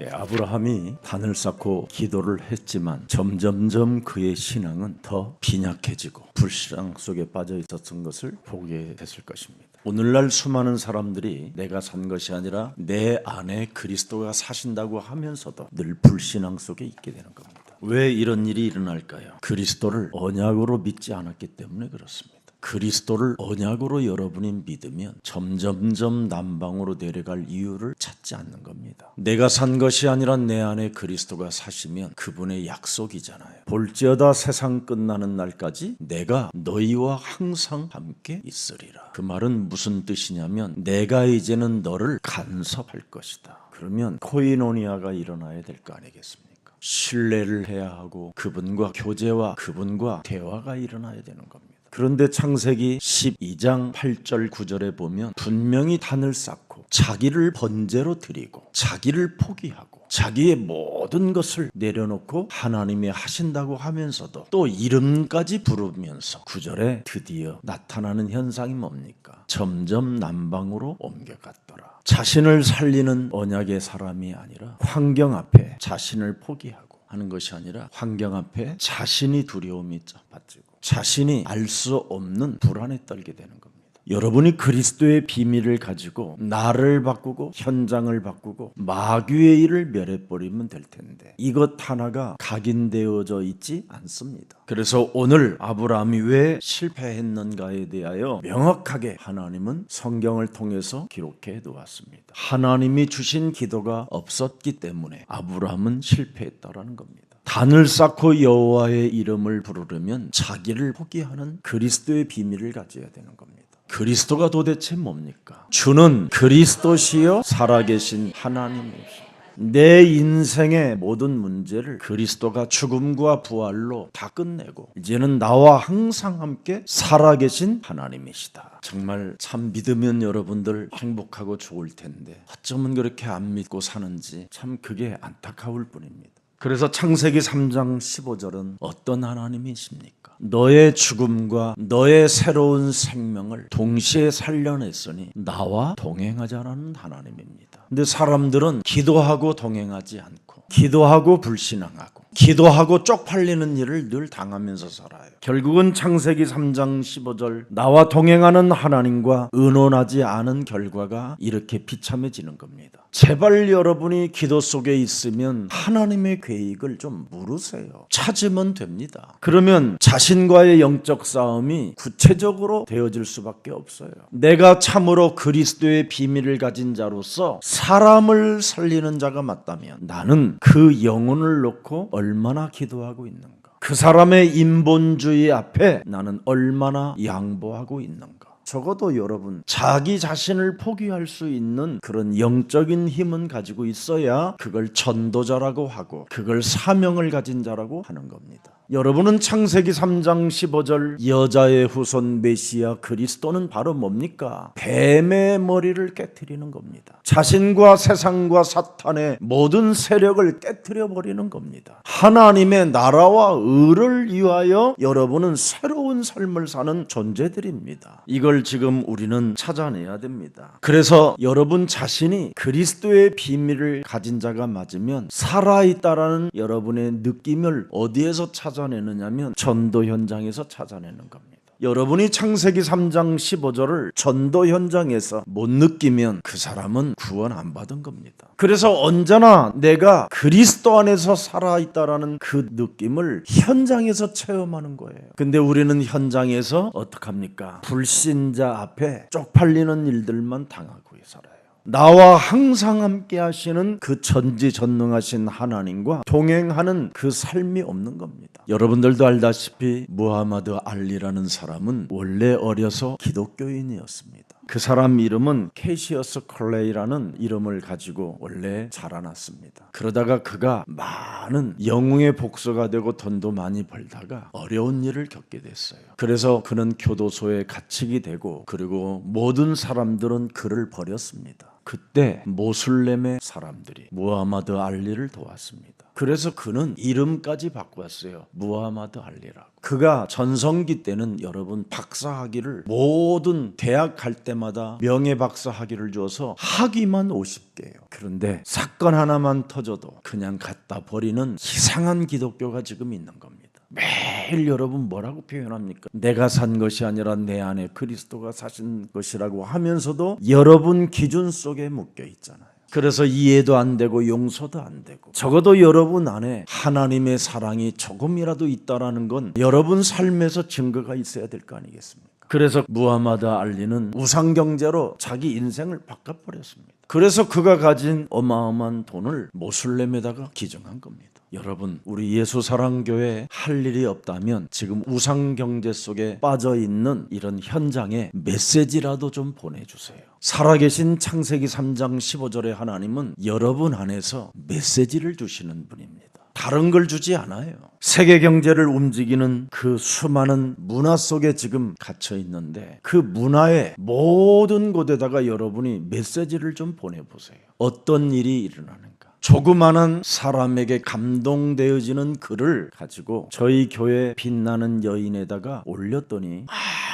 아브라함이 단을 쌓고 기도를 했지만 점점점 그의 신앙은 더 빈약해지고 불신앙 속에 빠져 있었던 것을 보게 됐을 것입니다. 오늘날 수많은 사람들이 내가 산 것이 아니라 내 안에 그리스도가 사신다고 하면서도 늘 불신앙 속에 있게 되는 겁니다. 왜 이런 일이 일어날까요? 그리스도를 언약으로 믿지 않았기 때문에 그렇습니다. 그리스도를 언약으로 여러분이 믿으면 점점점 남방으로 내려갈 이유를 찾지 않는 겁니다. 내가 산 것이 아니라 내 안에 그리스도가 사시면 그분의 약속이잖아요. 볼지어다 세상 끝나는 날까지 내가 너희와 항상 함께 있으리라. 그 말은 무슨 뜻이냐면 내가 이제는 너를 간섭할 것이다. 그러면 코이노니아가 일어나야 될 거 아니겠습니까? 신뢰를 해야 하고 그분과 교제와 그분과 대화가 일어나야 되는 겁니다. 그런데 창세기 12장 8절 9절에 보면 분명히 단을 쌓고 자기를 번제로 드리고 자기를 포기하고 자기의 모든 것을 내려놓고 하나님이 하신다고 하면서도 또 이름까지 부르면서 9절에 드디어 나타나는 현상이 뭡니까? 점점 남방으로 옮겨갔더라. 자신을 살리는 언약의 사람이 아니라 환경 앞에 자신을 포기하고 하는 것이 아니라 환경 앞에 자신이 두려움이 빠지고 자신이 알 수 없는 불안에 떨게 되는 겁니다. 여러분이 그리스도의 비밀을 가지고 나를 바꾸고 현장을 바꾸고 마귀의 일을 멸해버리면 될 텐데 이것 하나가 각인되어져 있지 않습니다. 그래서 오늘 아브라함이 왜 실패했는가에 대하여 명확하게 하나님은 성경을 통해서 기록해 놓았습니다. 하나님이 주신 기도가 없었기 때문에 아브라함은 실패했다라는 겁니다. 단을 쌓고 여호와의 이름을 부르려면 자기를 포기하는 그리스도의 비밀을 가져야 되는 겁니다. 그리스도가 도대체 뭡니까? 주는 그리스도시요 살아계신 하나님이시오. 내 인생의 모든 문제를 그리스도가 죽음과 부활로 다 끝내고 이제는 나와 항상 함께 살아계신 하나님이시다. 정말 참 믿으면 여러분들 행복하고 좋을 텐데 어쩌면 그렇게 안 믿고 사는지 참 그게 안타까울 뿐입니다. 그래서 창세기 3장 15절은 어떤 하나님이십니까? 너의 죽음과 너의 새로운 생명을 동시에 살려냈으니 나와 동행하자라는 하나님입니다. 근데 사람들은 기도하고 동행하지 않고 기도하고 불신앙하고 기도하고 쪽팔리는 일을 늘 당하면서 살아요. 결국은 창세기 3장 15절 나와 동행하는 하나님과 의논하지 않은 결과가 이렇게 비참해지는 겁니다. 제발 여러분이 기도 속에 있으면 하나님의 계획을 좀 물으세요. 찾으면 됩니다. 그러면 자신과의 영적 싸움이 구체적으로 되어질 수밖에 없어요. 내가 참으로 그리스도의 비밀을 가진 자로서 사람을 살리는 자가 맞다면 나는 그 영혼을 놓고 얼마나 기도하고 있는가? 그 사람의 인본주의 앞에 나는 얼마나 양보하고 있는가? 적어도 여러분 자기 자신을 포기할 수 있는 그런 영적인 힘은 가지고 있어야 그걸 전도자라고 하고 그걸 사명을 가진 자라고 하는 겁니다. 여러분은 창세기 3장 15절 여자의 후손 메시아 그리스도는 바로 뭡니까? 뱀의 머리를 깨트리는 겁니다. 자신과 세상과 사탄의 모든 세력을 깨트려 버리는 겁니다. 하나님의 나라와 의를 위하여 여러분은 새로운 삶을 사는 존재들입니다. 이걸 지금 우리는 찾아내야 됩니다. 그래서 여러분 자신이 그리스도의 비밀을 가진 자가 맞으면 살아있다라는 여러분의 느낌을 어디에서 찾아내느냐면 전도 현장에서 찾아내는 겁니다. 여러분이 창세기 3장 15절을 전도 현장에서 못 느끼면 그 사람은 구원 안 받은 겁니다. 그래서 언제나 내가 그리스도 안에서 살아있다라는 그 느낌을 현장에서 체험하는 거예요. 근데 우리는 현장에서 어떡합니까? 불신자 앞에 쪽팔리는 일들만 당하고 살아요. 나와 항상 함께 하시는 그 전지전능하신 하나님과 동행하는 그 삶이 없는 겁니다. 여러분들도 알다시피 무하마드 알리라는 사람은 원래 어려서 기독교인이었습니다. 그 사람 이름은 캐시어스 클레이라는 이름을 가지고 원래 자라났습니다. 그러다가 그가 많은 영웅의 복수가 되고 돈도 많이 벌다가 어려운 일을 겪게 됐어요. 그래서 그는 교도소에 갇히게 되고 그리고 모든 사람들은 그를 버렸습니다. 그때 모슬렘의 사람들이 무하마드 알리를 도왔습니다. 그래서 그는 이름까지 바꾸었어요. 무하마드 알리라고. 그가 전성기 때는 여러분 박사학위를 모든 대학 갈 때마다 명예박사 학위를 줘서 학위만 50개예요. 그런데 사건 하나만 터져도 그냥 갖다 버리는 이상한 기독교가 지금 있는 겁니다. 매일 여러분 뭐라고 표현합니까? 내가 산 것이 아니라 내 안에 그리스도가 사신 것이라고 하면서도 여러분 기준 속에 묶여 있잖아요. 그래서 이해도 안 되고 용서도 안 되고, 적어도 여러분 안에 하나님의 사랑이 조금이라도 있다라는 건 여러분 삶에서 증거가 있어야 될 거 아니겠습니까? 그래서 무하마드 알리는 우상경제로 자기 인생을 바꿔버렸습니다. 그래서 그가 가진 어마어마한 돈을 모슬렘에다가 기증한 겁니다. 여러분, 우리 예수사랑교회 할 일이 없다면 지금 우상경제 속에 빠져있는 이런 현장에 메시지라도 좀 보내주세요. 살아계신 창세기 3장 15절에 하나님은 여러분 안에서 메시지를 주시는 분입니다. 다른 걸 주지 않아요. 세계 경제를 움직이는 그 수많은 문화 속에 지금 갇혀 있는데 그 문화의 모든 곳에다가 여러분이 메시지를 좀 보내보세요. 어떤 일이 일어나는가? 조그마한 사람에게 감동되어지는 글을 가지고 저희 교회 빛나는 여인에다가 올렸더니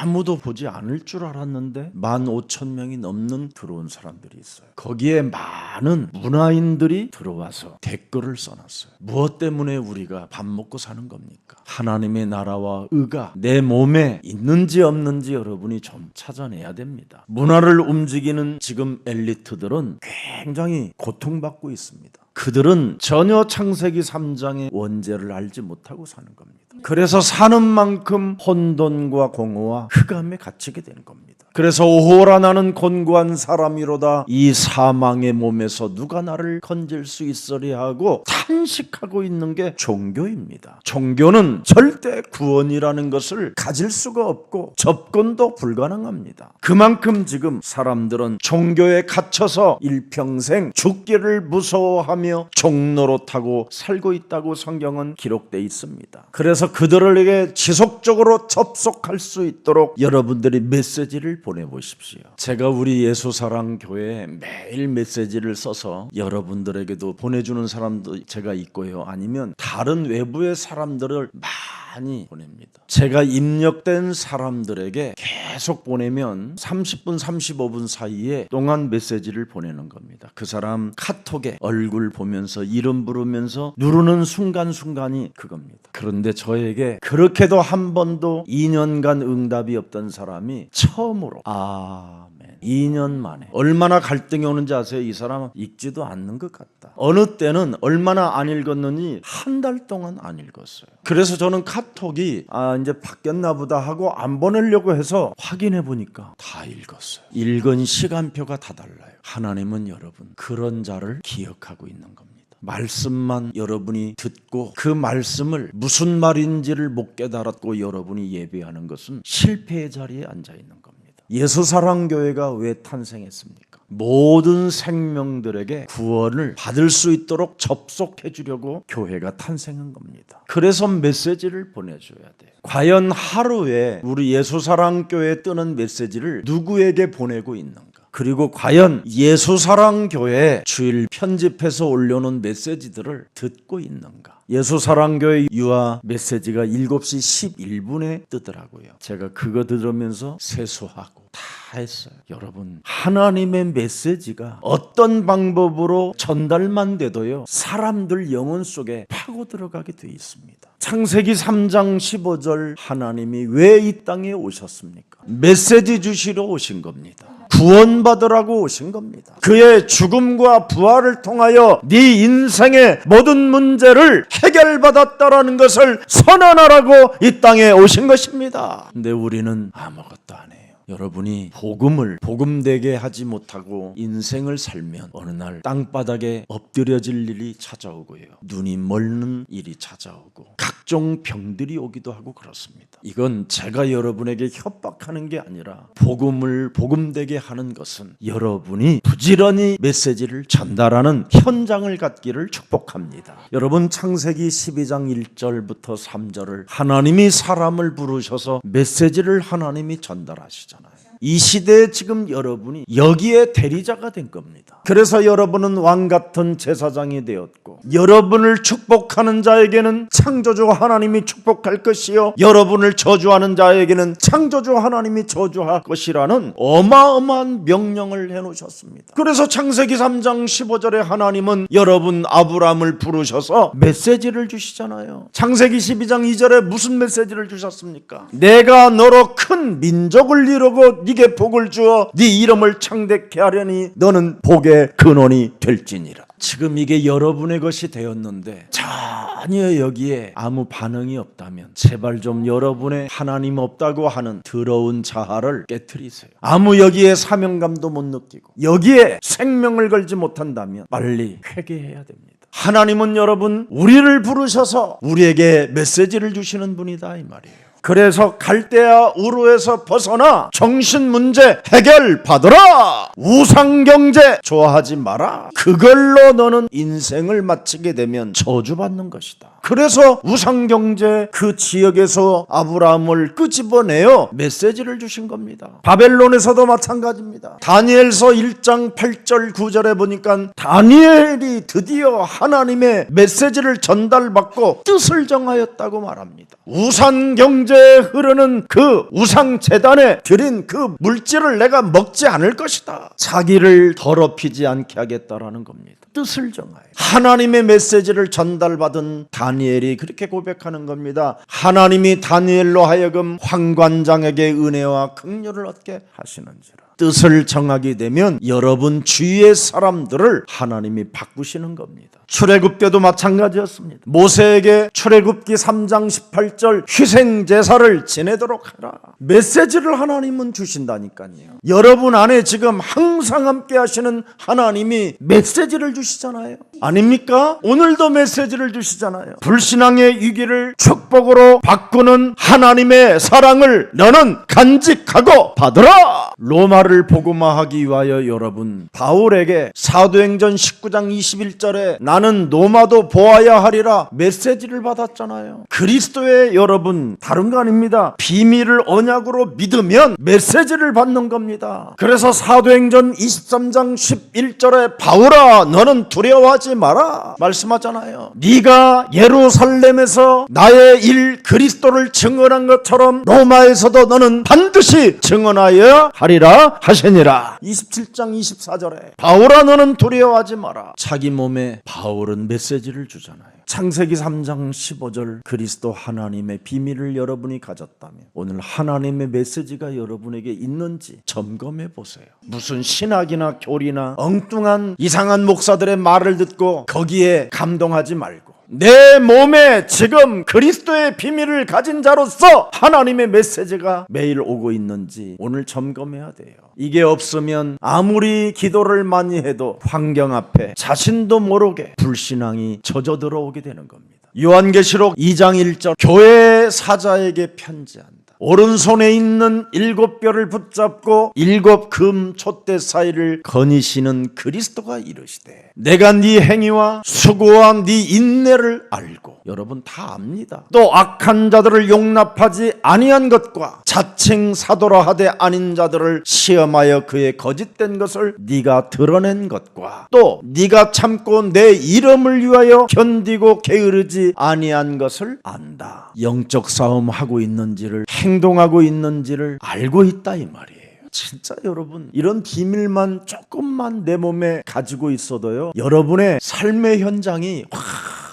아무도 보지 않을 줄 알았는데 15,000명이 넘는 들어온 사람들이 있어요. 거기에 많은 문화인들이 들어와서 댓글을 써놨어요. 무엇 때문에 우리가 밥 먹고 사는 겁니까? 하나님의 나라와 의가 내 몸에 있는지 없는지 여러분이 좀 찾아내야 됩니다. 문화를 움직이는 지금 엘리트들은 굉장히 고통받고 있습니다. 그들은 전혀 창세기 3장의 원죄를 알지 못하고 사는 겁니다. 그래서 사는 만큼 혼돈과 공허와 흑암에 갇히게 되는 겁니다. 그래서 오호라 나는 곤고한 사람이로다, 이 사망의 몸에서 누가 나를 건질 수 있으리 하고 탄식하고 있는 게 종교입니다. 종교는 절대 구원이라는 것을 가질 수가 없고 접근도 불가능합니다. 그만큼 지금 사람들은 종교에 갇혀서 일평생 죽기를 무서워하며 종노릇하고 살고 있다고 성경은 기록되어 있습니다. 그래서 그들에게 지속적으로 접속할 수 있도록 여러분들이 메시지를 보내보십시오. 제가 우리 예수사랑교회에 매일 메시지를 써서 여러분들에게도 보내주는 사람도 제가 있고요, 아니면 다른 외부의 사람들을 많이 보냅니다. 제가 입력된 사람들에게 계속 보내면 30분 35분 사이에 동안 메시지를 보내는 겁니다. 그 사람 카톡에 얼굴 보면서 이름 부르면서 누르는 순간순간이 그겁니다. 그런데 저에게 그렇게도 한 번도 2년간 응답이 없던 사람이 처음으로 아멘 2년 만에 얼마나 갈등이 오는지 아세요? 이 사람은 읽지도 않는 것 같다. 어느 때는 얼마나 안 읽었느니 한 달 동안 안 읽었어요. 그래서 저는 카톡이 이제 바뀌었나 보다 하고 안 보내려고 해서 확인해 보니까 다 읽었어요. 읽은 시간표가 다 달라요. 하나님은 여러분 그런 자를 기억하고 있는 겁니다. 말씀만 여러분이 듣고 그 말씀을 무슨 말인지를 못 깨달았고 여러분이 예배하는 것은 실패의 자리에 앉아 있는 겁니다. 예수사랑교회가 왜 탄생했습니까? 모든 생명들에게 구원을 받을 수 있도록 접속해 주려고 교회가 탄생한 겁니다. 그래서 메시지를 보내줘야 돼요. 과연 하루에 우리 예수사랑교회에 뜨는 메시지를 누구에게 보내고 있는가? 그리고 과연 예수사랑교회 주일 편집해서 올려놓은 메시지들을 듣고 있는가? 예수사랑교회 유아 메시지가 7시 11분에 뜨더라고요. 제가 그거 들으면서 세수하고 다 했어요. 여러분, 하나님의 메시지가 어떤 방법으로 전달만 돼도요 사람들 영혼 속에 파고 들어가게 돼 있습니다. 창세기 3장 15절 하나님이 왜 이 땅에 오셨습니까? 메시지 주시러 오신 겁니다. 구원받으라고 오신 겁니다. 그의 죽음과 부활을 통하여 네 인생의 모든 문제를 해결받았다라는 것을 선언하라고 이 땅에 오신 것입니다. 근데 우리는 아무것도 안 해요. 여러분이 복음을 복음되게 하지 못하고 인생을 살면 어느 날 땅바닥에 엎드려질 일이 찾아오고요, 눈이 멀는 일이 찾아오고 각종 병들이 오기도 하고 그렇습니다. 이건 제가 여러분에게 협박하는 게 아니라 복음을 복음되게 하는 것은 여러분이 부지런히 메시지를 전달하는 현장을 갖기를 축복합니다. 여러분, 창세기 12장 1절부터 3절을 하나님이 사람을 부르셔서 메시지를 하나님이 전달하시잖아요. 이 시대에 지금 여러분이 여기에 대리자가 된 겁니다. 그래서 여러분은 왕 같은 제사장이 되었고, 여러분을 축복하는 자에게는 창조주 하나님이 축복할 것이요, 여러분을 저주하는 자에게는 창조주 하나님이 저주할 것이라는 어마어마한 명령을 해놓으셨습니다. 그래서 창세기 3장 15절에 하나님은 여러분 아브라함을 부르셔서 메시지를 주시잖아요. 창세기 12장 2절에 무슨 메시지를 주셨습니까? 내가 너로 큰 민족을 이루고 네게 복을 주어 네 이름을 창대케 하려니 너는 복의 근원이 될지니라. 지금 이게 여러분의 것이 되었는데 전혀 여기에 아무 반응이 없다면 제발 좀 여러분의 하나님 없다고 하는 더러운 자아를 깨트리세요. 아무 여기에 사명감도 못 느끼고 여기에 생명을 걸지 못한다면 빨리 회개해야 됩니다. 하나님은 여러분 우리를 부르셔서 우리에게 메시지를 주시는 분이다 이 말이에요. 그래서 갈대아 우르에서 벗어나 정신 문제 해결받으라. 우상 경제 좋아하지 마라. 그걸로 너는 인생을 마치게 되면 저주받는 것이다. 그래서 우상 경제 그 지역에서 아브라함을 끄집어내어 메시지를 주신 겁니다. 바벨론에서도 마찬가지입니다. 다니엘서 1장 8절 9절에 보니까 다니엘이 드디어 하나님의 메시지를 전달받고 뜻을 정하였다고 말합니다. 우상 경제에 흐르는 그 우상 제단에 드린 그 물질을 내가 먹지 않을 것이다. 자기를 더럽히지 않게 하겠다라는 겁니다. 뜻을 정하여 하나님의 메시지를 전달받은 다니엘이 그렇게 고백하는 겁니다. 하나님이 다니엘로 하여금 환관장에게 은혜와 긍휼을 얻게 하시는지라. 뜻을 정하게 되면 여러분 주위의 사람들을 하나님이 바꾸시는 겁니다. 출애굽 때도 마찬가지였습니다. 모세에게 출애굽기 3장 18절 희생제사를 지내도록 하라. 메시지를 하나님은 주신다니까요. 여러분 안에 지금 항상 함께 하시는 하나님이 메시지를 주시잖아요. 아닙니까? 오늘도 메시지를 주시잖아요. 불신앙의 위기를 축복으로 바꾸는 하나님의 사랑을 너는 간직하고 받으라. 로마를 복음화하기 위하여 여러분 바울에게 사도행전 19장 21절에 나는 로마도 보아야 하리라 메시지를 받았잖아요. 그리스도의 여러분 다른 거 아닙니다. 비밀을 언약으로 믿으면 메시지를 받는 겁니다. 그래서 사도행전 23장 11절에 바울아 너는 두려워하지 마라 말씀하잖아요. 네가 예루살렘에서 나의 일 그리스도를 증언한 것처럼 로마에서도 너는 반드시 증언하여야 하리라 하시니라. 27장 24절에 바울아 너는 두려워하지 마라. 자기 몸에 바울은 메시지를 주잖아요. 창세기 3장 15절 그리스도 하나님의 비밀을 여러분이 가졌다면 오늘 하나님의 메시지가 여러분에게 있는지 점검해 보세요. 무슨 신학이나 교리나 엉뚱한 이상한 목사들의 말을 듣고 거기에 감동하지 말고 내 몸에 지금 그리스도의 비밀을 가진 자로서 하나님의 메시지가 매일 오고 있는지 오늘 점검해야 돼요. 이게 없으면 아무리 기도를 많이 해도 환경 앞에 자신도 모르게 불신앙이 젖어 들어오게 되는 겁니다. 요한계시록 2장 1절 교회 사자에게 편지한다. 오른손에 있는 7뼈를 붙잡고 7금 촛대 사이를 거니시는 그리스도가 이르시되 내가 네 행위와 수고와 네 인내를 알고 여러분 다 압니다. 또 악한 자들을 용납하지 아니한 것과 자칭 사도라 하되 아닌 자들을 시험하여 그의 거짓된 것을 네가 드러낸 것과 또 네가 참고 내 이름을 위하여 견디고 게으르지 아니한 것을 안다. 영적 싸움하고 있는지를 행동하고 있는지를 알고 있다 이 말이에요. 진짜 여러분 이런 비밀만 조금만 내 몸에 가지고 있어도요 여러분의 삶의 현장이 확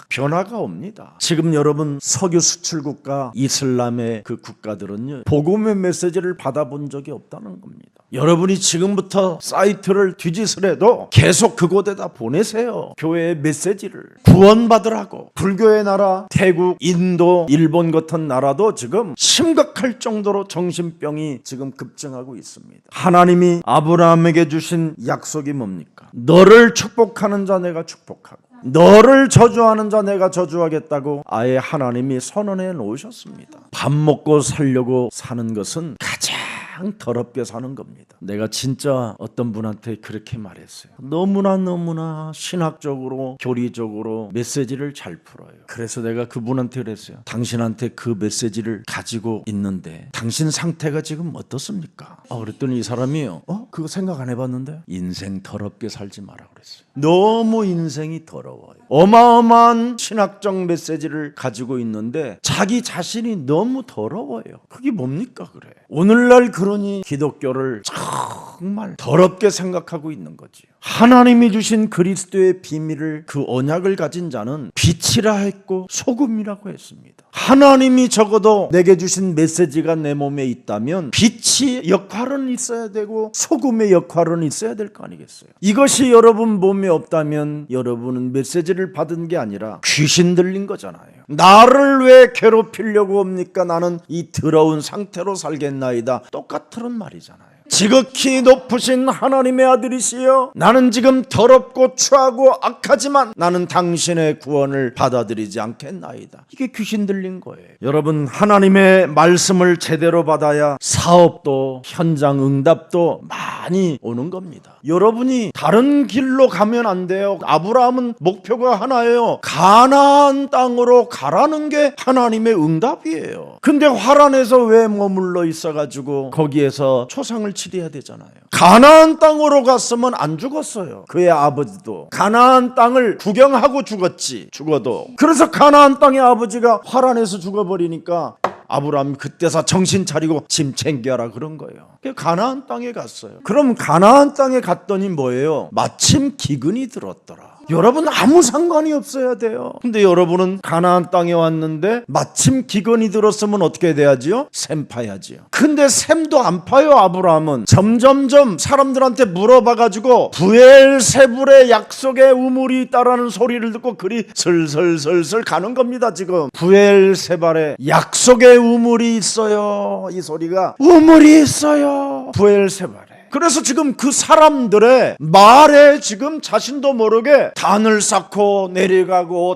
변화가 옵니다. 지금 여러분 석유 수출국가 이슬람의 그 국가들은요 복음의 메시지를 받아본 적이 없다는 겁니다. 여러분이 지금부터 사이트를 뒤지으래도 계속 그곳에다 보내세요. 교회의 메시지를 구원받으라고. 불교의 나라 태국, 인도, 일본 같은 나라도 지금 심각할 정도로 정신병이 지금 급증하고 있습니다. 하나님이 아브라함에게 주신 약속이 뭡니까? 너를 축복하는 자 내가 축복하고 너를 저주하는 자 내가 저주하겠다고 아예 하나님이 선언해 놓으셨습니다. 밥 먹고 살려고 사는 것은 가장 그냥 더럽게 사는 겁니다. 내가 진짜 어떤 분한테 그렇게 말했어요. 너무나 신학적으로 교리적으로 메시지를 잘 풀어요. 그래서 내가 그분한테 그랬어요. 당신한테 그 메시지를 가지고 있는데 당신 상태가 지금 어떻습니까? 그랬더니 이 사람이요, 그거 생각 안 해봤는데 인생 더럽게 살지 마라 그랬어요. 너무 인생이 더러워요. 어마어마한 신학적 메시지를 가지고 있는데 자기 자신이 너무 더러워요. 그게 뭡니까 그래. 오늘날 그러니 기독교를 정말 더럽게 생각하고 있는 거지요. 하나님이 주신 그리스도의 비밀을, 그 언약을 가진 자는 빛이라 했고 소금이라고 했습니다. 하나님이 적어도 내게 주신 메시지가 내 몸에 있다면 빛이 역할은 있어야 되고 소금의 역할은 있어야 될 거 아니겠어요. 이것이 여러분 몸에 없다면 여러분은 메시지를 받은 게 아니라 귀신 들린 거잖아요. 나를 왜 괴롭히려고 합니까? 나는 이 더러운 상태로 살겠나이다. 똑같은 말이잖아요. 지극히 높으신 하나님의 아들이시여, 나는 지금 더럽고 추하고 악하지만 나는 당신의 구원을 받아들이지 않겠나이다. 이게 귀신 들린 거예요. 여러분, 하나님의 말씀을 제대로 받아야 사업도 현장 응답도 많이 오는 겁니다. 여러분이 다른 길로 가면 안 돼요. 아브라함은 목표가 하나예요. 가나안 땅으로 가라는 게 하나님의 응답이에요. 근데 화란에서 왜 머물러 있어가지고 거기에서 초상을 치러야 되잖아요. 가나안 땅으로 갔으면 안 죽었어요. 그의 아버지도 가나안 땅을 구경하고 죽어도. 그래서 가나안 땅의 아버지가 화란에서 죽어버리니까 아브라함이 그때서 정신 차리고 짐 챙겨라 그런 거예요. 가나안 땅에 갔어요. 그럼 가나안 땅에 갔더니 뭐예요? 마침 기근이 들었더라. 여러분, 아무 상관이 없어야 돼요. 근데 여러분은 가나안 땅에 왔는데 마침 기근이 들었으면 어떻게 돼야지요? 샘 파야지요. 근데 샘도 안 파요. 아브라함은 점점점 사람들한테 물어봐가지고 부엘세불의 약속의 우물이 있다라는 소리를 듣고 그리 슬슬슬슬 가는 겁니다. 지금 부엘세불의 약속의 우물이 있어요. 이 소리가 우물이 있어요. 부엘세불에. 그래서 지금 그 사람들의 말에 지금 자신도 모르게 단을 쌓고 내려가고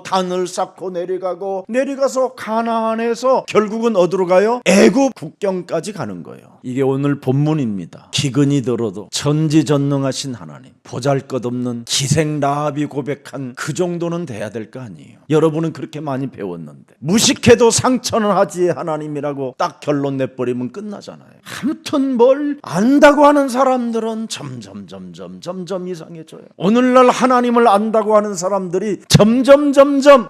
내려가서 가나안에서 결국은 어디로 가요? 애굽 국경까지 가는 거예요. 이게 오늘 본문입니다. 기근이 들어도 전지전능하신 하나님, 보잘것없는 기생 라합이 고백한 그 정도는 돼야 될 거 아니에요. 여러분은 그렇게 많이 배웠는데 무식해도 상처는 하지 하나님이라고 딱 결론 내버리면 끝나잖아요. 아무튼 뭘 안다고 하는 사람들은 점점 이상해져요. 오늘날 하나님을 안다고 하는 사람들이 점점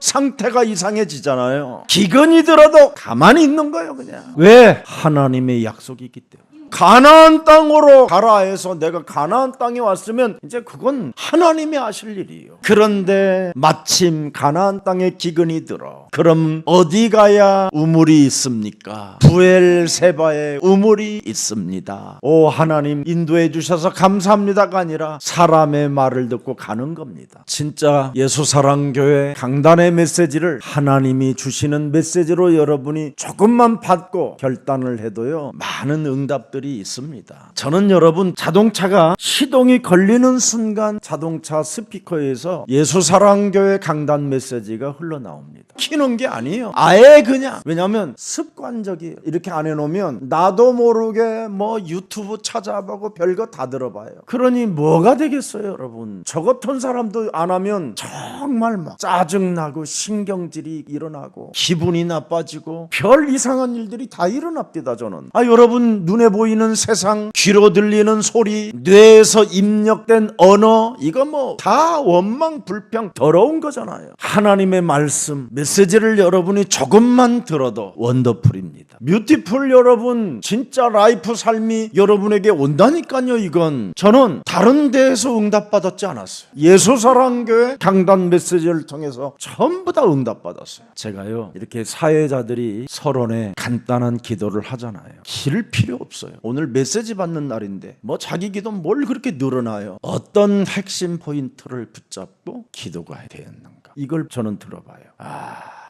상태가 이상해지잖아요. 기근이 들어도 가만히 있는 거예요. 그냥. 왜? 하나님의 약속이 있기 때문에. 가나안 땅으로 가라 해서 내가 가나안 땅에 왔으면 이제 그건 하나님이 하실 일이에요. 그런데 마침 가나안 땅에 기근이 들어. 그럼 어디 가야 우물이 있습니까? 부엘세바에 우물이 있습니다. 오 하나님, 인도해 주셔서 감사합니다가 아니라 사람의 말을 듣고 가는 겁니다. 진짜 예수사랑교회 강단의 메시지를 하나님이 주시는 메시지로 여러분이 조금만 받고 결단을 해도요, 많은 응답들이 있습니다. 저는 여러분, 자동차가 시동이 걸리는 순간 자동차 스피커에서 예수사랑교회 강단 메시지가 흘러나옵니다. 키는 게 아니에요. 아예 그냥. 왜냐하면 습관적이에요. 이렇게 안 해놓으면 나도 모르게 뭐 유튜브 찾아보고 별거 다 들어봐요. 그러니 뭐가 되겠어요 여러분. 저 같은 사람도 안 하면 정말 막 짜증나고 신경질이 일어나고 기분이 나빠지고 별 이상한 일들이 다 일어납니다. 저는 여러분, 눈에 보이는 세상, 귀로 들리는 소리, 뇌에서 입력된 언어, 이거 뭐 다 원망 불평 더러운 거잖아요. 하나님의 말씀 메시지를 여러분이 조금만 들어도 원더풀입니다. 뷰티풀 여러분, 진짜 라이프 삶이 여러분에게 온다니까요. 이건 저는 다른 데에서 응답받았지 않았어요. 예수사랑교회 강단 메시지를 통해서 전부 다 응답받았어요. 제가요, 이렇게 사회자들이 서론에 간단한 기도를 하잖아요. 길 필요 없어요. 오늘 메시지 받는 날인데 뭐 자기 기도 뭘 그렇게 늘어나요. 어떤 핵심 포인트를 붙잡고 기도가 되었는가, 이걸 저는 들어봐요.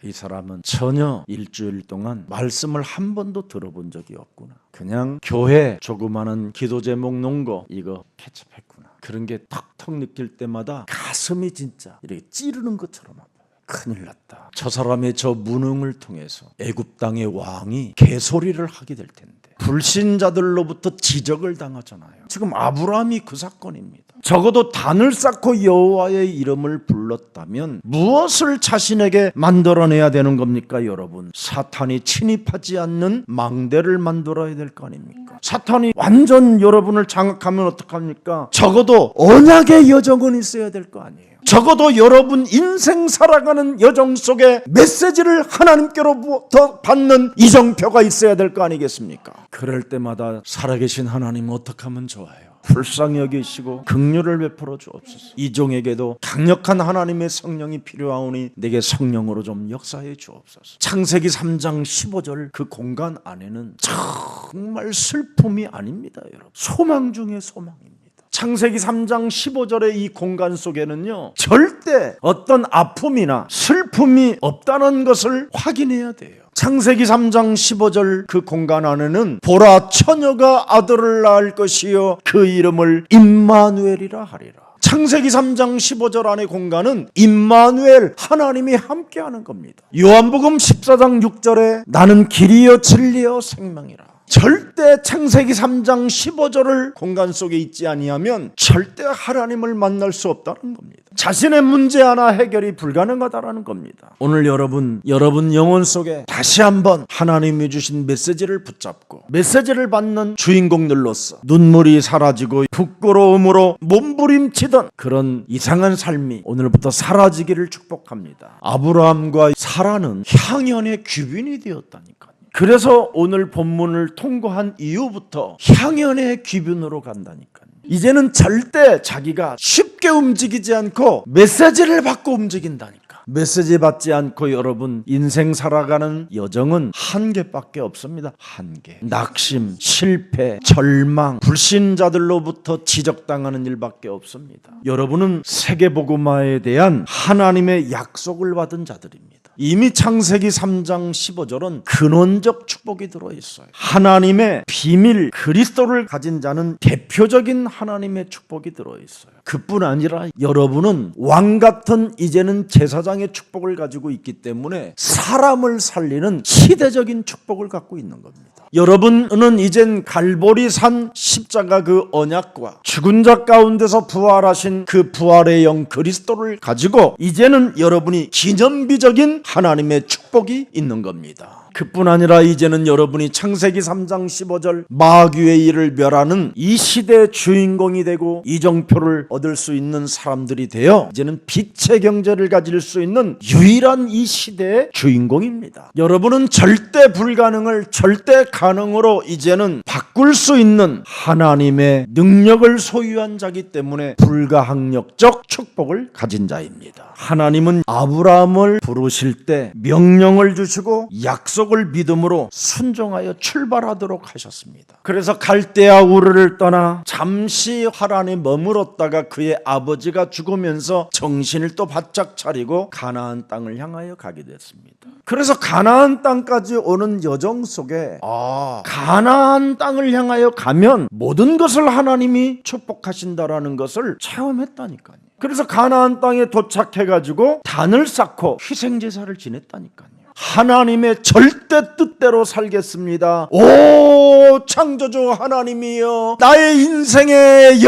이 사람은 전혀 일주일 동안 말씀을 한 번도 들어본 적이 없구나. 그냥 교회 조그마한 기도 제목 놓은 거 이거 캐치했구나. 그런 게 턱턱 느낄 때마다 가슴이 진짜 이렇게 찌르는 것처럼 아파요. 큰일 났다. 저 사람의 저 무능을 통해서 애굽 땅의 왕이 개소리를 하게 될 텐데, 불신자들로부터 지적을 당하잖아요. 지금 아브라함이 그 사건입니다. 적어도 단을 쌓고 여호와의 이름을 불렀다면 무엇을 자신에게 만들어내야 되는 겁니까, 여러분? 사탄이 침입하지 않는 망대를 만들어야 될 거 아닙니까? 사탄이 완전 여러분을 장악하면 어떡합니까? 적어도 언약의 여정은 있어야 될 거 아니에요. 적어도 여러분 인생 살아가는 여정 속에 메시지를 하나님께로부터 받는 이정표가 있어야 될 거 아니겠습니까? 그럴 때마다 살아계신 하나님 어떻게 하면 좋아요? 불쌍히 여기시고 긍휼을 베풀어 주옵소서. 이종에게도 강력한 하나님의 성령이 필요하오니 내게 성령으로 좀 역사해 주옵소서. 창세기 3장 15절 그 공간 안에는 정말 슬픔이 아닙니다, 여러분. 소망 중에 소망입니다. 창세기 3장 15절의 이 공간 속에는요, 절대 어떤 아픔이나 슬픔이 없다는 것을 확인해야 돼요. 창세기 3장 15절 그 공간 안에는 보라, 처녀가 아들을 낳을 것이요 그 이름을 임마누엘이라 하리라. 창세기 3장 15절 안의 공간은 임마누엘, 하나님이 함께하는 겁니다. 요한복음 14장 6절에 나는 길이요 진리요 생명이라. 절대 창세기 3장 15절을 공간 속에 있지 아니하면 절대 하나님을 만날 수 없다는 겁니다. 자신의 문제 하나 해결이 불가능하다는 겁니다. 오늘 여러분 영혼 속에 다시 한번 하나님이 주신 메시지를 붙잡고 메시지를 받는 주인공들로서 눈물이 사라지고 부끄러움으로 몸부림치던 그런 이상한 삶이 오늘부터 사라지기를 축복합니다. 아브라함과 사라는 향연의 귀빈이 되었다니까요. 그래서 오늘 본문을 통과한 이후부터 향연의 귀빈으로 간다니까요. 이제는 절대 자기가 쉽게 움직이지 않고 메시지를 받고 움직인다니까. 메시지 받지 않고 여러분 인생 살아가는 여정은 한계밖에 없습니다. 한계. 낙심, 실패, 절망, 불신자들로부터 지적당하는 일밖에 없습니다. 여러분은 세계복음화에 대한 하나님의 약속을 받은 자들입니다. 이미 창세기 3장 15절은 근원적 축복이 들어있어요. 하나님의 비밀 그리스도를 가진 자는 대표적인 하나님의 축복이 들어있어요. 그뿐 아니라 여러분은 왕같은 이제는 제사장의 축복을 가지고 있기 때문에 사람을 살리는 시대적인 축복을 갖고 있는 겁니다. 여러분은 이젠 갈보리산 십자가 그 언약과 죽은 자 가운데서 부활하신 그 부활의 영 그리스도를 가지고 이제는 여러분이 기념비적인 하나님의 축복이 있는 겁니다. 그뿐 아니라 이제는 여러분이 창세기 3장 15절 마귀의 일을 멸하는 이 시대의 주인공이 되고 이정표를 얻을 수 있는 사람들이 되어 이제는 빛의 경제를 가질 수 있는 유일한 이 시대의 주인공입니다. 여러분은 절대 불가능을 절대 가능으로 이제는 바꿀 수 있는 하나님의 능력을 소유한 자기 때문에 불가항력적 축복을 가진 자입니다. 하나님은 아브라함을 부르실 때 명령을 주시고 약속을 믿음으로 순종하여 출발하도록 하셨습니다. 그래서 갈대아 우르를 떠나 잠시 하란에 머물었다가 그의 아버지가 죽으면서 정신을 또 바짝 차리고 가나안 땅을 향하여 가게 됐습니다. 그래서 가나안 땅까지 오는 여정 속에 가나안 땅을 향하여 가면 모든 것을 하나님이 축복하신다라는 것을 체험했다니까요. 그래서 가나안 땅에 도착해가지고 단을 쌓고 희생제사를 지냈다니까요. 하나님의 절대 뜻대로 살겠습니다. 오 창조주 하나님이여 나의 인생의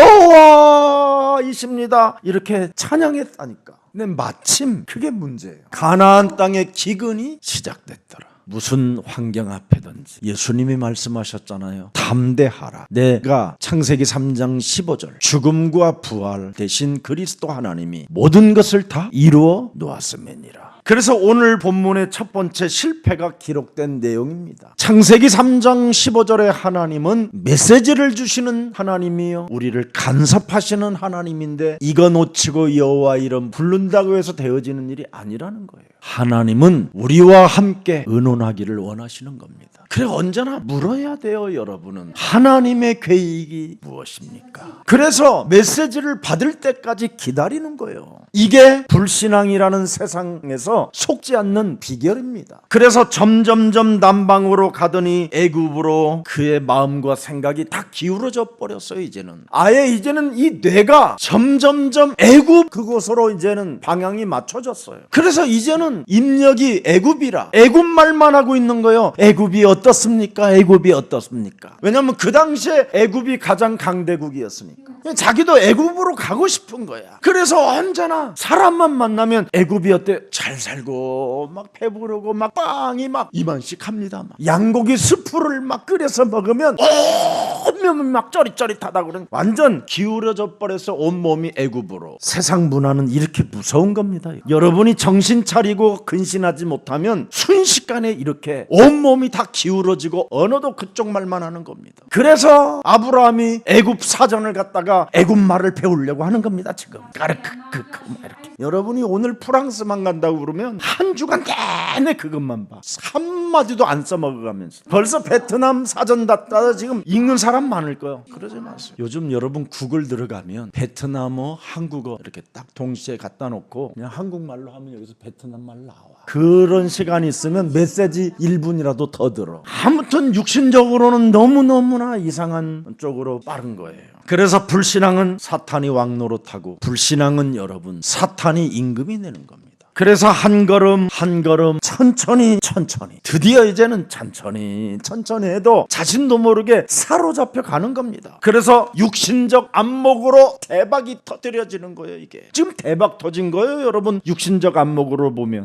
여호와이십니다. 이렇게 찬양했다니까. 근데 마침 그게 문제예요. 가나안 땅의 기근이 시작됐더라. 무슨 환경 앞에든지 예수님이 말씀하셨잖아요. 담대하라. 내가 창세기 3장 15절 죽음과 부활 대신 그리스도 하나님이 모든 것을 다 이루어 놓았음이니라. 그래서 오늘 본문의 첫 번째 실패가 기록된 내용입니다. 창세기 3장 15절에 하나님은 메시지를 주시는 하나님이요 우리를 간섭하시는 하나님인데 이거 놓치고 여호와 이름 부른다고 해서 되어지는 일이 아니라는 거예요. 하나님은 우리와 함께 의논하기를 원하시는 겁니다. 그래 언제나 물어야 돼요. 여러분은 하나님의 계획이 무엇입니까? 그래서 메시지를 받을 때까지 기다리는 거예요. 이게 불신앙이라는 세상에서 속지 않는 비결입니다. 그래서 점점점 남방으로 가더니 애굽으로 그의 마음과 생각이 다 기울어져 버렸어요. 이제는 이 뇌가 점점점 애굽 그곳으로 이제는 방향이 맞춰졌어요. 그래서 이제는 모든 입력이 애굽이라 애굽 말만 하고 있는 거예요. 애굽이 어떻습니까? 애굽이 어떻습니까? 왜냐하면 그 당시에 애굽이 가장 강대국이었으니까. 자기도 애굽으로 가고 싶은 거야. 그래서 언제나 사람만 만나면 애굽이 어때? 잘 살고 막 배부르고 막 빵이 막 이만씩 합니다. 막. 양고기 스프를 막 끓여서 먹으면 온몸이 막 쩌릿쩌릿하다 그러는 완전 기울어져 버려서 온몸이 애굽으로. 세상 문화는 이렇게 무서운 겁니다. 여러분이 정신 차리고 근신하지 못하면 순식간에 이렇게 온몸이 다 기울어지고 언어도 그쪽 말만 하는 겁니다. 그래서 아브라함이 애굽 사전을 갖다가 애굽 말을 배우려고 하는 겁니다. 지금 까르크크크 이렇게. 여러분이 오늘 프랑스만 간다고 그러면 한 주간 내내 그것만 봐. 한마디도 안 써먹어가면서 벌써 베트남 사전 갖다가 지금 읽는 사람 많을 거예요. 그러지 마세요. 요즘 여러분 구글 들어가면 베트남어, 한국어 이렇게 딱 동시에 갖다 놓고 그냥 한국말로 하면 여기서 베트남 말 나와. 그런 시간이 있으면 메시지 1분이라도 더 들어. 아무튼 육신적으로는 너무너무나 이상한 쪽으로 빠른 거예요. 그래서 불신앙은 사탄이 왕노릇하고 불신앙은 여러분 사탄이 임금이 내는 겁니다. 그래서 한 걸음 한 걸음 천천히 드디어 이제는 천천히 해도 자신도 모르게 사로잡혀 가는 겁니다. 그래서 육신적 안목으로 대박이 터뜨려지는 거예요. 이게 지금 대박 터진 거예요. 여러분 육신적 안목으로 보면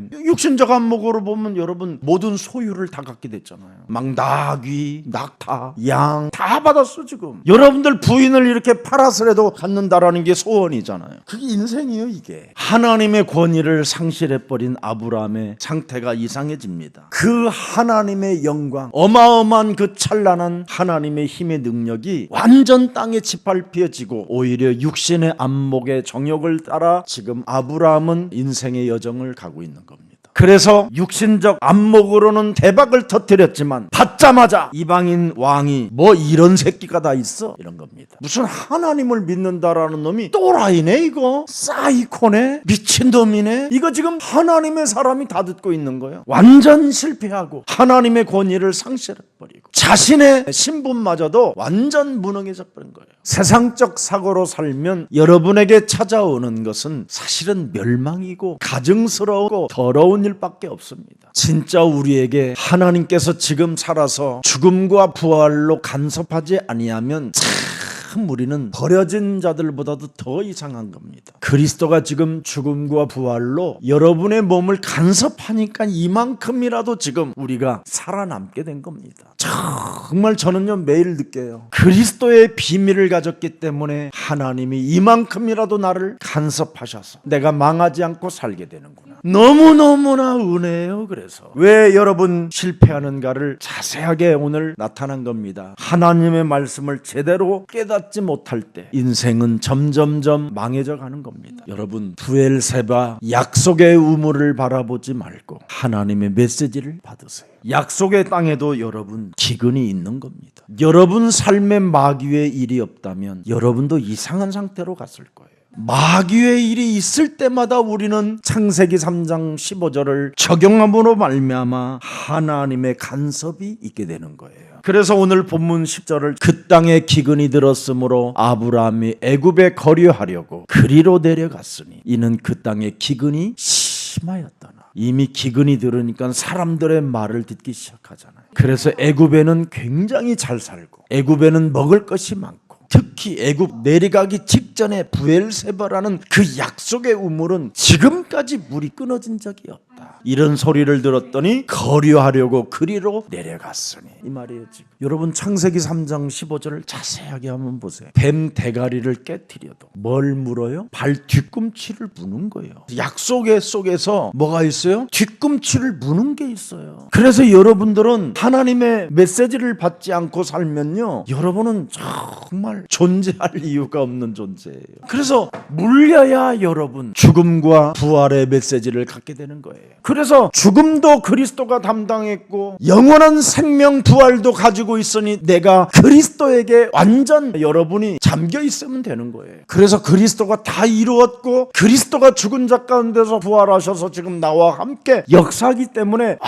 여러분 모든 소유를 다 갖게 됐잖아요. 막 나귀, 낙타, 양 다 받았어. 지금 여러분들 부인을 이렇게 팔아서라도 갖는다라는 게 소원이잖아요. 그게 인생이에요. 이게 하나님의 권위를 상실해버린 아브라함의 상태가 이상해집니다. 그 하나님의 영광, 어마어마한 그 찬란한 하나님의 힘의 능력이 완전 땅에 짓밟혀지고 오히려 육신의 안목의 정욕을 따라 지금 아브라함은 인생의 여정을 가고 있는 겁니다. 그래서 육신적 안목으로는 대박을 터뜨렸지만 받자마자 이방인 왕이 뭐 이런 새끼가 다 있어? 이런 겁니다. 무슨 하나님을 믿는다라는 놈이 또라이네 이거. 사이코네. 미친놈이네. 이거 지금 하나님의 사람이 다 듣고 있는 거예요. 완전 실패하고 하나님의 권위를 상실해버리고 자신의 신분마저도 완전 무능해져 버린 거예요. 세상적 사고로 살면 여러분에게 찾아오는 것은 사실은 멸망이고 가증스러우고 더러운 일밖에 없습니다. 진짜 우리에게 하나님께서 지금 살아서 죽음과 부활로 간섭하지 아니하면 참 우리는 버려진 자들보다도 더 이상한 겁니다. 그리스도가 지금 죽음과 부활로 여러분의 몸을 간섭하니까 이만큼이라도 지금 우리가 살아남게 된 겁니다. 정말 저는요 매일 느껴요. 그리스도의 비밀을 가졌기 때문에 하나님이 이만큼이라도 나를 간섭하셔서 내가 망하지 않고 살게 되는구나. 너무너무나 은혜예요. 그래서 왜 여러분 실패하는가를 자세하게 오늘 나타난 겁니다. 하나님의 말씀을 제대로 깨닫지 못할 때 인생은 점점점 망해져 가는 겁니다. 여러분 부엘세바 약속의 우물을 바라보지 말고 하나님의 메시지를 받으세요. 약속의 땅에도 여러분 기근이 있는 겁니다. 여러분 삶에 마귀의 일이 없다면 여러분도 이상한 상태로 갔을 거예요. 마귀의 일이 있을 때마다 우리는 창세기 3장 15절을 적용함으로 말미암아 하나님의 간섭이 있게 되는 거예요. 그래서 오늘 본문 10절을 그 땅에 기근이 들었으므로 아브라함이 애굽에 거류하려고 그리로 내려갔으니 이는 그 땅에 기근이 심하였더라. 이미 기근이 들으니까 사람들의 말을 듣기 시작하잖아요. 그래서 애굽에는 굉장히 잘 살고 애굽에는 먹을 것이 많고 특히 애굽 내려가기 직전에 부엘세바라는 그 약속의 우물은 지금까지 물이 끊어진 적이 없다. 이런 소리를 들었더니 거류하려고 그리로 내려갔으니 이 말이에요. 지금 여러분 창세기 3장 15절을 자세하게 한번 보세요. 뱀 대가리를 깨트려도 뭘 물어요? 발 뒤꿈치를 무는 거예요. 약속의 속에서 뭐가 있어요? 뒤꿈치를 무는 게 있어요. 그래서 여러분들은 하나님의 메시지를 받지 않고 살면요 여러분은 정말 존재할 이유가 없는 존재예요. 그래서 물려야 여러분 죽음과 부활의 메시지를 갖게 되는 거예요. 그래서 죽음도 그리스도가 담당했고 영원한 생명 부활도 가지고 있으니 내가 그리스도에게 완전 여러분이 잠겨 있으면 되는 거예요. 그래서 그리스도가 다 이루었고 그리스도가 죽은 자 가운데서 부활하셔서 지금 나와 함께 역사하기 때문에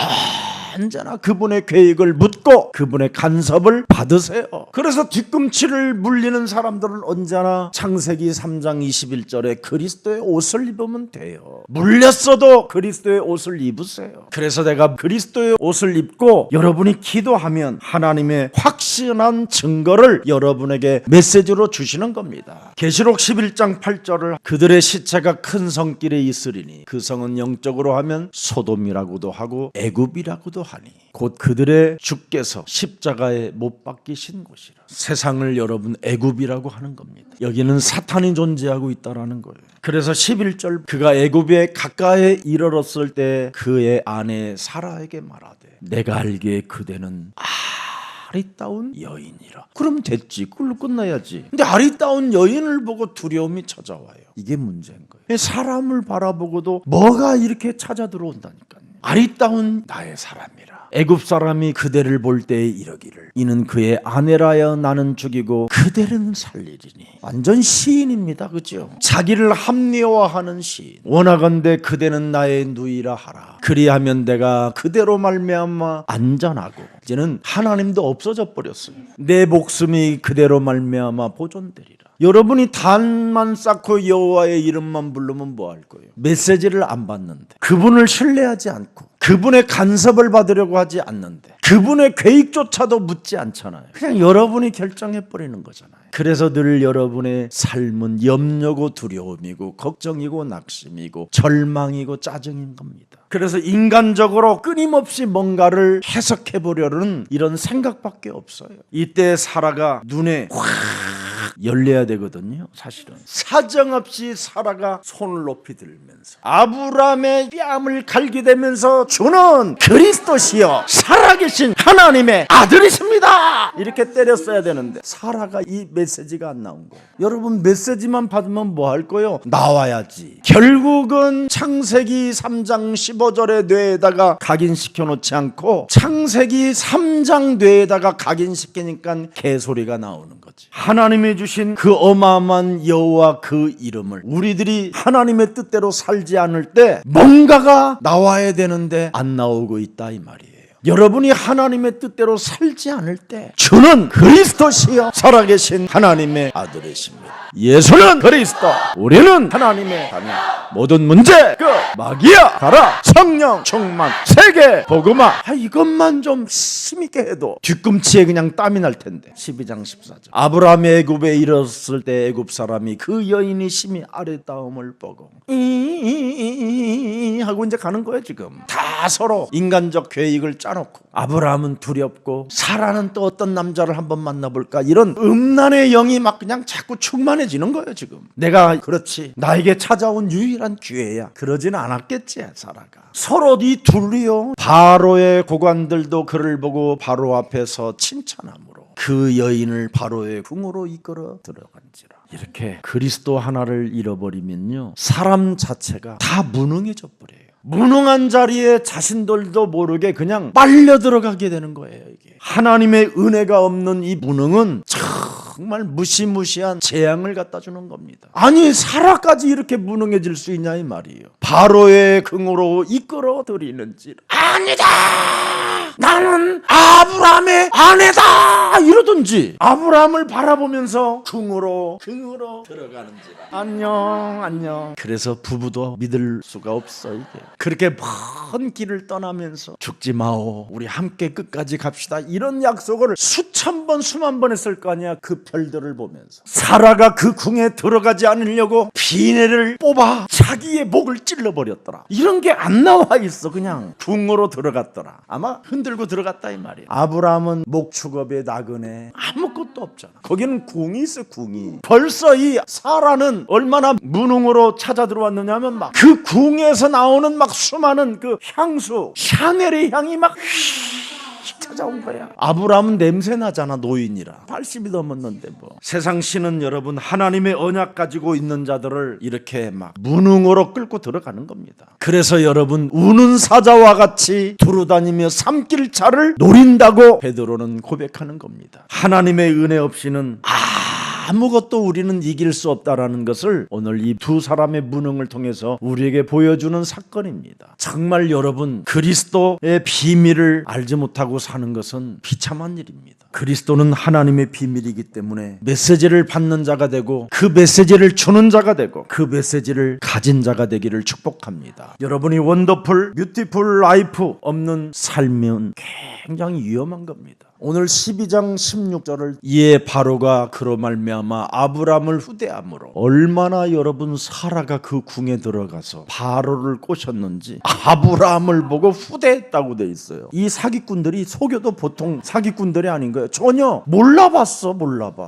언제나 그분의 계획을 묻고 그분의 간섭을 받으세요. 그래서 뒤꿈치를 물리는 사람들은 언제나 창세기 3장 21절에 그리스도의 옷을 입으면 돼요. 물렸어도 그리스도의 옷을 입으세요. 그래서 내가 그리스도의 옷을 입고 여러분이 기도하면 하나님의 확신한 증거를 여러분에게 메시지로 주시는 겁니다. 계시록 11장 8절을 그들의 시체가 큰 성길에 있으리니 그 성은 영적으로 하면 소돔이라고도 하고 애굽이라고도 하니 곧 그들의 주께서 십자가에 못 박히신 곳이라. 세상을 여러분 애굽이라고 하는 겁니다. 여기는 사탄이 존재하고 있다라는 거예요. 그래서 11절 그가 애굽에 가까이 이르렀을 때 그의 아내 사라에게 말하되 내가 알기에 그대는 아리따운 여인이라. 그럼 됐지. 그걸로 끝나야지. 근데 아리따운 여인을 보고 두려움이 찾아와요. 이게 문제인 거예요. 사람을 바라보고도 뭐가 이렇게 찾아 들어온다니까요. 아리따운 나의 사람이라. 애굽 사람이 그대를 볼 때에 이러기를 이는 그의 아내라여 나는 죽이고 그대는 살리리니. 완전 시인입니다. 그죠? 자기를 합리화하는 시인. 원하건대 그대는 나의 누이라 하라. 그리하면 내가 그대로 말미암아 안전하고. 이제는 하나님도 없어져 버렸어요. 내 목숨이 그대로 말미암아 보존되리라. 여러분이 단만 쌓고 여호와의 이름만 부르면 뭐 할 거예요? 메시지를 안 받는데, 그분을 신뢰하지 않고 그분의 간섭을 받으려고 하지 않는데 그분의 계획조차도 묻지 않잖아요. 그냥 여러분이 결정해버리는 거잖아요. 그래서 늘 여러분의 삶은 염려고 두려움이고 걱정이고 낙심이고 절망이고 짜증인 겁니다. 그래서 인간적으로 끊임없이 뭔가를 해석해보려는 이런 생각밖에 없어요. 이때 사라가 눈에 확 열려야 되거든요. 사실은 사정없이 사라가 손을 높이 들면서 아브라함의 뺨을 갈기대면서 주는 그리스도시여 살아계신 하나님의 아들이십니다 이렇게 때렸어야 되는데 사라가 이 메시지가 안 나온 거예요. 여러분 메시지만 받으면 뭐 할 거예요? 나와야지. 결국은 창세기 3장 15절의 뇌에다가 각인시켜 놓지 않고 창세기 3장 뇌에다가 각인시키니까 개소리가 나오는 거지. 하나님이 주신 그 어마어마한 여호와 그 이름을 우리들이 하나님의 뜻대로 살지 않을 때 뭔가가 나와야 되는데 안 나오고 있다 이 말이에요. 여러분이 하나님의 뜻대로 살지 않을 때 주는 그리스도시여 살아계신 하나님의 아들이십니다. 예수는 그리스도, 우리는 하나님의 자녀. 모든 문제 그 마귀야 가라. 성령 충만 세계 복음화. 이것만 좀 힘있게 해도 뒤꿈치에 그냥 땀이 날 텐데. 12장 14절 아브라함이 애굽에 이르렀을 때 애굽 사람이 그 여인이 심히 아름다움을 보고 하고 이제 가는 거예요. 지금 다 서로 인간적 계획을 짜놓고 아브라함은 두렵고 사라는 또 어떤 남자를 한번 만나볼까 이런 음란의 영이 막 그냥 자꾸 충만해지는 거예요. 지금 내가 그렇지 나에게 찾아온 유일한 기회야 그러진 않았겠지. 사라가 서로 이 둘이요 바로의 고관들도 그를 보고 바로 앞에서 칭찬함으로 그 여인을 바로의 궁으로 이끌어 들어간지라. 이렇게 그리스도 하나를 잃어버리면요 사람 자체가 다 무능해져 버려요. 무능한 자리에 자신들도 모르게 그냥 빨려 들어가게 되는 거예요. 이게 하나님의 은혜가 없는 이 무능은 정말 무시무시한 재앙을 갖다 주는 겁니다. 아니 사라까지 이렇게 무능해질 수 있냐 이 말이에요. 바로의 긍으로 이끌어 들이는지 아니다 나는 아브라함의 아내다 이러든지 아브라함을 바라보면서 긍으로 들어가는지 안녕. 그래서 부부도 믿을 수가 없어. 이게 그렇게 먼 길을 떠나면서 죽지 마오 우리 함께 끝까지 갑시다 이런 약속을 수천 번 수만 번 했을 거 아니야. 그 별들을 보면서 사라가 그 궁에 들어가지 않으려고 비내를 뽑아 자기의 목을 찔러버렸더라. 이런 게 안 나와 있어. 그냥 궁으로 들어갔더라. 아마 흔들고 들어갔다 이 말이야. 아브라함은 목축업에 나그네 아무것도 없잖아. 거기는 궁이 있어. 궁이 벌써 이 사라는 얼마나 무능으로 찾아 들어왔느냐 하면 막 그 궁에서 나오는 막 수많은 그 향수 샤넬의 향이 막 찾아온 거야. 아브라함은 냄새 나잖아. 노인이라 80이 넘었는데 뭐. 세상 신은 여러분 하나님의 언약 가지고 있는 자들을 이렇게 막 무능으로 끌고 들어가는 겁니다. 그래서 여러분 우는 사자와 같이 두루다니며 삼킬 차를 노린다고 베드로는 고백하는 겁니다. 하나님의 은혜 없이는 아무것도 우리는 이길 수 없다라는 것을 오늘 이 두 사람의 무능을 통해서 우리에게 보여주는 사건입니다. 정말 여러분, 그리스도의 비밀을 알지 못하고 사는 것은 비참한 일입니다. 그리스도는 하나님의 비밀이기 때문에 메시지를 받는 자가 되고 그 메시지를 주는 자가 되고 그 메시지를 가진 자가 되기를 축복합니다. 여러분이 원더풀, 뷰티풀 라이프 없는 삶은 굉장히 위험한 겁니다. 오늘 12장 16절을 이에 바로가 그로 말미암아 아브람을 후대함으로 얼마나 여러분 사라가 그 궁에 들어가서 바로를 꼬셨는지 아브람을 보고 후대했다고 돼 있어요. 이 사기꾼들이 속여도 보통 사기꾼들이 아닌 거예요. 전혀 몰라봤어.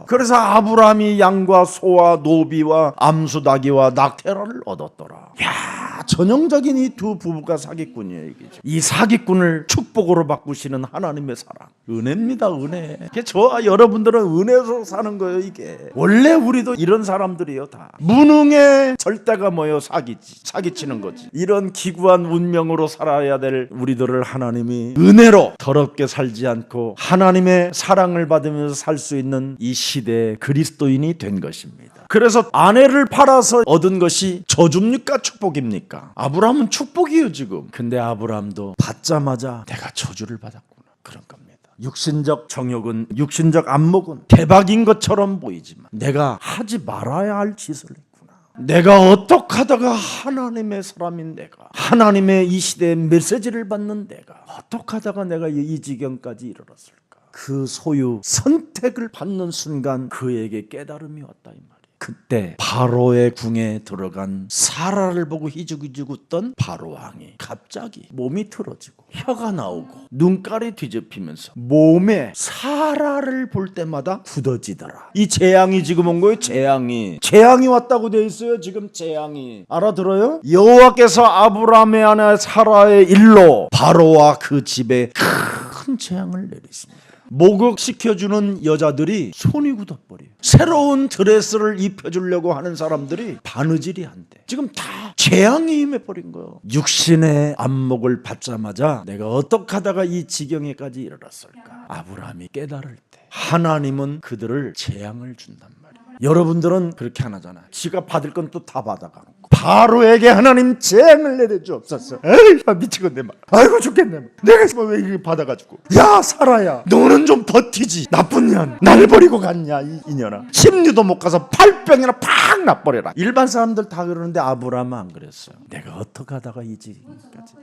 그래서 아브람이 양과 소와 노비와 암수닭이와 낙태라를 얻었더라. 야, 전형적인 이 두 부부가 사기꾼이에요. 이 사기꾼을 축복으로 바꾸시는 하나님의 사랑, 은혜입니다. 은혜. 저와 여러분들은 은혜로 사는 거예요. 이게 원래 우리도 이런 사람들이에요. 다 무능의 절대가 뭐예요? 사기치는 거지. 이런 기구한 운명으로 살아야 될 우리들을 하나님이 은혜로 더럽게 살지 않고 하나님의 사랑을 받으면서 살 수 있는 이 시대의 그리스도인이 된 것입니다. 그래서 아내를 팔아서 얻은 것이 저주입니까? 축복입니까? 아브라함은 축복이에요 지금. 근데 아브라함도 받자마자 내가 저주를 받았구나, 그런 겁니다. 육신적 정욕은, 육신적 안목은 대박인 것처럼 보이지만 내가 하지 말아야 할 짓을 했구나. 내가 어떻게 하다가 하나님의 사람인 내가, 하나님의 이 시대의 메시지를 받는 내가 어떻게 하다가 내가 이 지경까지 이르렀을까. 그 소유 선택을 받는 순간 그에게 깨달음이 왔다 이 말이에요. 그때 바로의 궁에 들어간 사라를 보고 희죽희죽 웃던 바로 왕이 갑자기 몸이 틀어지고 혀가 나오고 눈깔이 뒤집히면서 몸에 사라를 볼 때마다 굳어지더라. 이 재앙이 지금 온 거예요. 재앙이 왔다고 돼 있어요. 지금 재앙이 알아들어요? 여호와께서 아브라함의 아내 사라의 일로 바로와 그 집에 큰 재앙을 내리십니다. 목욕시켜주는 여자들이 손이 굳어버려요. 새로운 드레스를 입혀주려고 하는 사람들이 바느질이 한대. 지금 다 재앙이 임해버린 거예요. 육신의 안목을 받자마자 내가 어떻게 하다가 이 지경에까지 이르렀을까. 아브라함이 깨달을 때 하나님은 그들을 재앙을 준단 말이에요. 여러분들은 그렇게 안 하잖아요. 지가 받을 건 또 다 받아가는 거. 바로에게 하나님 재앙을 내려주옵소서. 에이, 미치겠네 막. 아이고 죽겠네 막. 내가 왜 이렇게 받아가지고. 야 사라야, 너는 좀 버티지. 나쁜 년, 날 버리고 갔냐 이 년아. 심리도 못 가서 팔병이나 팍 나버려라. 일반 사람들 다 그러는데 아브라함은 안 그랬어요. 내가 어떻게 하다가 이 지금까지.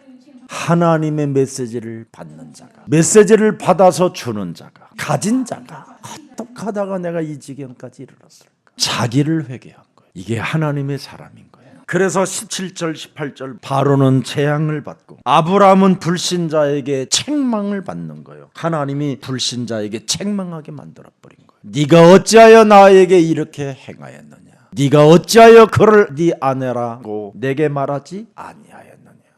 하나님의 메시지를 받는 자가, 메시지를 받아서 주는 자가, 가진 자가 어떻게 하다가 내가 이 지경까지 이르렀을까. 자기를 회개한 거예요. 이게 하나님의 사람인 거예요. 그래서 17절 18절 바로는 재앙을 받고 아브라함은 불신자에게 책망을 받는 거예요. 하나님이 불신자에게 책망하게 만들어버린 거예요. 네가 어찌하여 나에게 이렇게 행하였느냐. 네가 어찌하여 그를 네 아내라고 내게 말하지 아니하였느냐.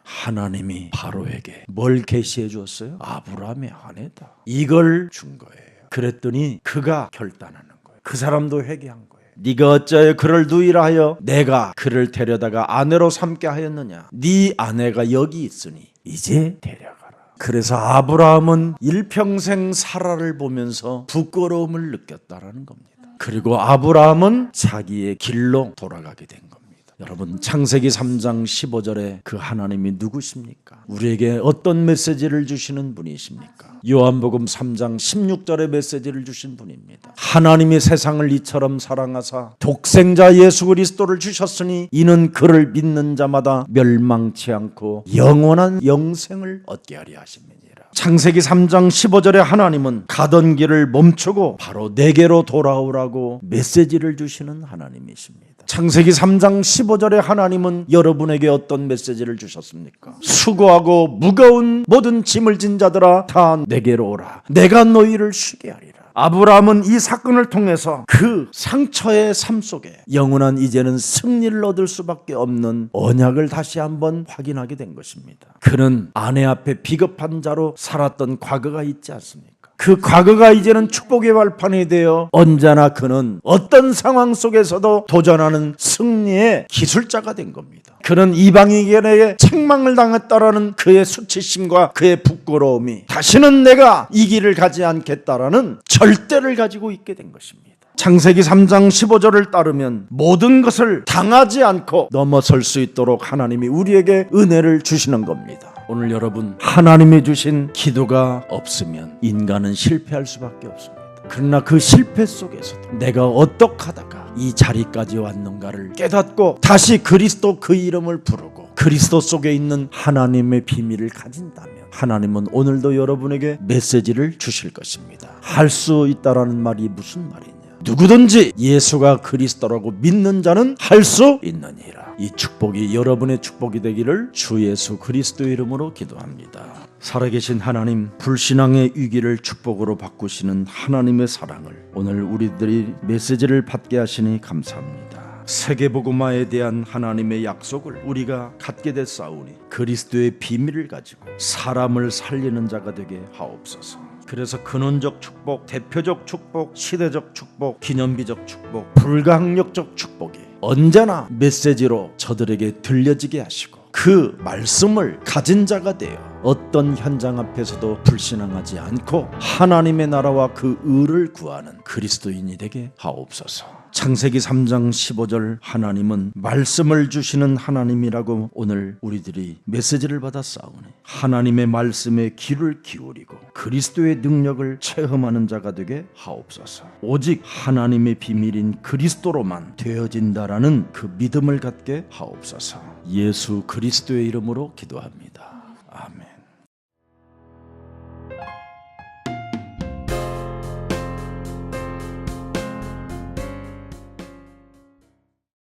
하나님이 바로에게 뭘 계시해 주었어요? 아브라함의 아내다. 이걸 준 거예요. 그랬더니 그가 결단하는 거예요. 그 사람도 회개한 거예요. 네가 어찌하여 그를 누이라 하여 내가 그를 데려다가 아내로 삼게 하였느냐. 네 아내가 여기 있으니 이제 데려가라. 그래서 아브라함은 일평생 사라를 보면서 부끄러움을 느꼈다라는 겁니다. 그리고 아브라함은 자기의 길로 돌아가게 된 겁니다. 여러분, 창세기 3장 15절에 그 하나님이 누구십니까? 우리에게 어떤 메시지를 주시는 분이십니까? 요한복음 3장 16절에 메시지를 주신 분입니다. 하나님이 세상을 이처럼 사랑하사 독생자 예수 그리스도를 주셨으니 이는 그를 믿는 자마다 멸망치 않고 영원한 영생을 얻게 하려 하십니다. 창세기 3장 15절에 하나님은 가던 길을 멈추고 바로 내게로 돌아오라고 메시지를 주시는 하나님이십니다. 창세기 3장 15절에 하나님은 여러분에게 어떤 메시지를 주셨습니까? 수고하고 무거운 모든 짐을 진 자들아 다 내게로 오라. 내가 너희를 쉬게 하리라. 아브라함은 이 사건을 통해서 그 상처의 삶 속에 영원한 이제는 승리를 얻을 수밖에 없는 언약을 다시 한번 확인하게 된 것입니다. 그는 아내 앞에 비겁한 자로 살았던 과거가 있지 않습니까? 그 과거가 이제는 축복의 발판이 되어 언제나 그는 어떤 상황 속에서도 도전하는 승리의 기술자가 된 겁니다. 그는 이방인에게 책망을 당했다라는 그의 수치심과 그의 부끄러움이 다시는 내가 이 길을 가지 않겠다라는 절대를 가지고 있게 된 것입니다. 창세기 3장 15절을 따르면 모든 것을 당하지 않고 넘어설 수 있도록 하나님이 우리에게 은혜를 주시는 겁니다. 오늘 여러분, 하나님이 주신 기도가 없으면 인간은 실패할 수밖에 없습니다. 그러나 그 실패 속에서도 내가 어떻게 하다가 이 자리까지 왔는가를 깨닫고 다시 그리스도 그 이름을 부르고 그리스도 속에 있는 하나님의 비밀을 가진다면 하나님은 오늘도 여러분에게 메시지를 주실 것입니다. 할 수 있다라는 말이 무슨 말이냐? 누구든지 예수가 그리스도라고 믿는 자는 할 수 있느니라. 이 축복이 여러분의 축복이 되기를 주 예수 그리스도의 이름으로 기도합니다. 살아계신 하나님, 불신앙의 위기를 축복으로 바꾸시는 하나님의 사랑을 오늘 우리들이 메시지를 받게 하시니 감사합니다. 세계복음화에 대한 하나님의 약속을 우리가 갖게 됐사오니 그리스도의 비밀을 가지고 사람을 살리는 자가 되게 하옵소서. 그래서 근원적 축복, 대표적 축복, 시대적 축복, 기념비적 축복, 불가항력적 축복이 언제나 메시지로 저들에게 들려지게 하시고 그 말씀을 가진 자가 되어 어떤 현장 앞에서도 불신앙하지 않고 하나님의 나라와 그 의를 구하는 그리스도인이 되게 하옵소서. 창세기 3장 15절 하나님은 말씀을 주시는 하나님이라고 오늘 우리들이 메시지를 받아 싸우니 하나님의 말씀에 귀를 기울이고 그리스도의 능력을 체험하는 자가 되게 하옵소서. 오직 하나님의 비밀인 그리스도로만 되어진다라는 그 믿음을 갖게 하옵소서. 예수 그리스도의 이름으로 기도합니다. 아멘.